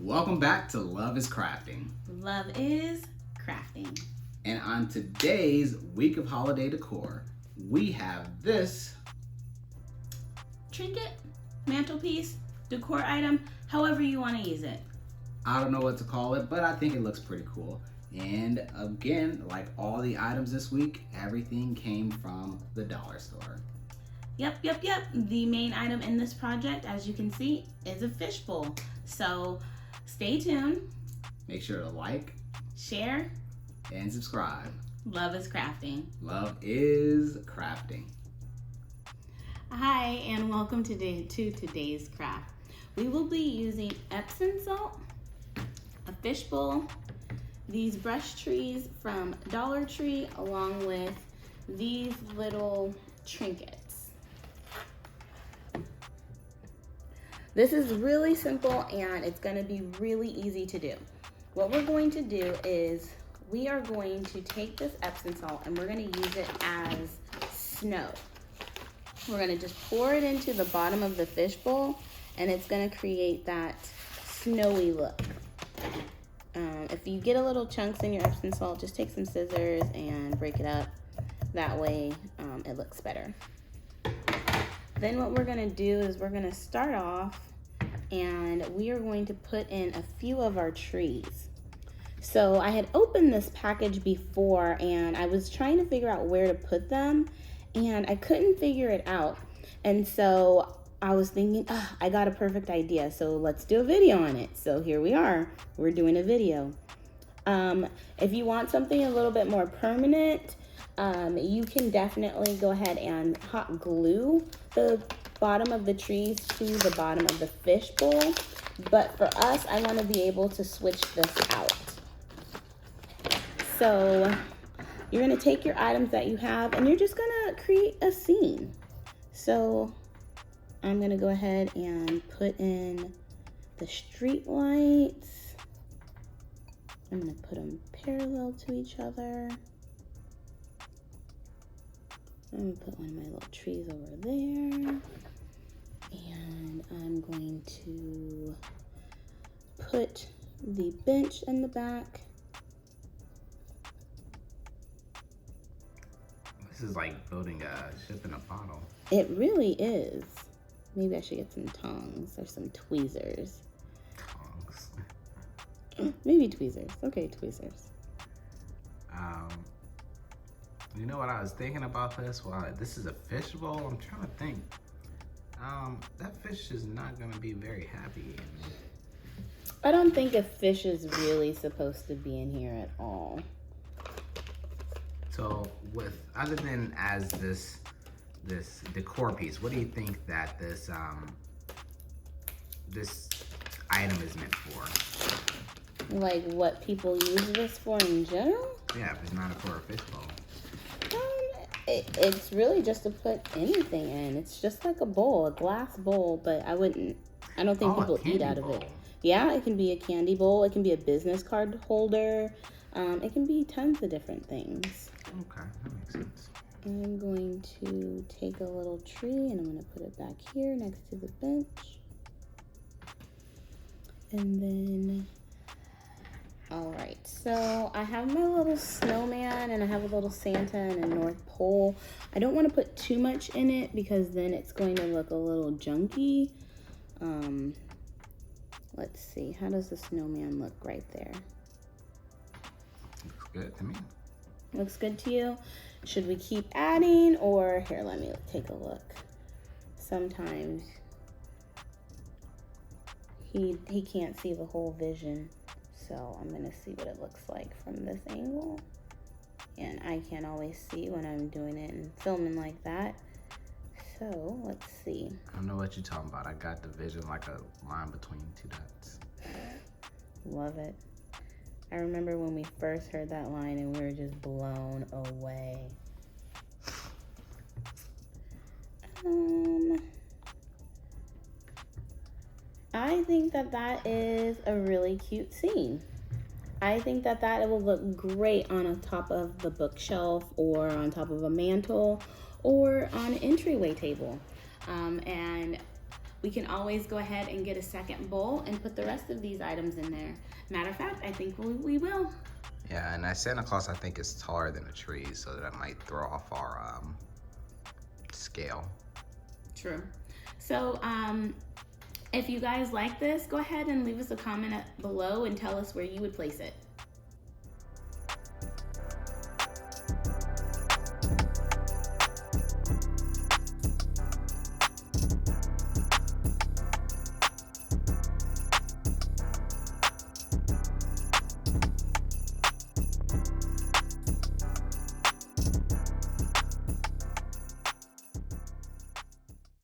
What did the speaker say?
Welcome back to Love is Crafting. Love is crafting. And on today's week of holiday decor, we have this Trinket, mantelpiece, decor item, however you want to use it. I don't know what to call it, but I think it looks pretty cool. And again, like all the items this week, everything came from the dollar store. Yep. The main item in this project, as you can see, is a fishbowl. So stay tuned. Make sure to like, share, and subscribe. Love is crafting. Love is crafting. Hi, and welcome to today's craft. We will be using Epsom salt, a fishbowl, these brush trees from Dollar Tree, along with these little trinkets. This is really simple and it's going to be really easy to do. What we're going to do is we are going to take this Epsom salt and we're going to use it as snow. We're going to just pour it into the bottom of the fishbowl and it's going to create that snowy look. If you get a little chunks in your Epsom salt, just take some scissors and break it up. That way it looks better. Then what we're going to do is we're going to start off and we are going to put in a few of our trees. So I had opened this package before and I was trying to figure out where to put them and I couldn't figure it out. And so I was thinking, I got a perfect idea. So let's do a video on it. So here we are. We're doing a video. If you want something a little bit more permanent, you can definitely go ahead and hot glue the bottom of the trees to the bottom of the fishbowl. But for us, I want to be able to switch this out. So you're going to take your items that you have and you're just going to create a scene. So I'm going to go ahead and put in the street lights. I'm going to put them parallel to each other. I'm going to put one of my little trees over there. And I'm going to put the bench in the back. This is like building a ship in a bottle. It really is. Maybe I should get some tongs or some tweezers. Tongs. Maybe tweezers. Okay, tweezers. You know what I was thinking about this? Well, this is a fish bowl. I'm trying to think. That fish is not going to be very happy. I don't think a fish is really supposed to be in here at all. So, other than as this decor piece, what do you think that this item is meant for? Like what people use this for in general? Yeah, if it's not for a fish bowl. It's really just to put anything in. It's just like a bowl, a glass bowl, but I don't think people eat out of it. Yeah, it can be a candy bowl. It can be a business card holder. It can be tons of different things. Okay, that makes sense. I'm going to take a little tree and I'm going to put it back here next to the bench. And then, all right, so I have my little snowman and I have a little Santa and a North Pole. I don't want to put too much in it because then it's going to look a little junky. Let's see, how does the snowman look right there? Looks good to me. Looks good to you? Should we keep adding or here, let me take a look. Sometimes he can't see the whole vision. So I'm gonna see what it looks like from this angle. And I can't always see when I'm doing it and filming like that. So let's see. I don't know what you're talking about. I got the vision like a line between two dots. Love it. I remember when we first heard that line and we were just blown away. I think that is a really cute scene. I think that will look great on a top of the bookshelf or on top of a mantle or on an entryway table. And we can always go ahead and get a second bowl and put the rest of these items in there. Matter of fact, I think we will. Yeah, and that Santa Claus I think is taller than a tree, so that might throw off our scale. True. So if you guys like this, go ahead and leave us a comment below and tell us where you would place it.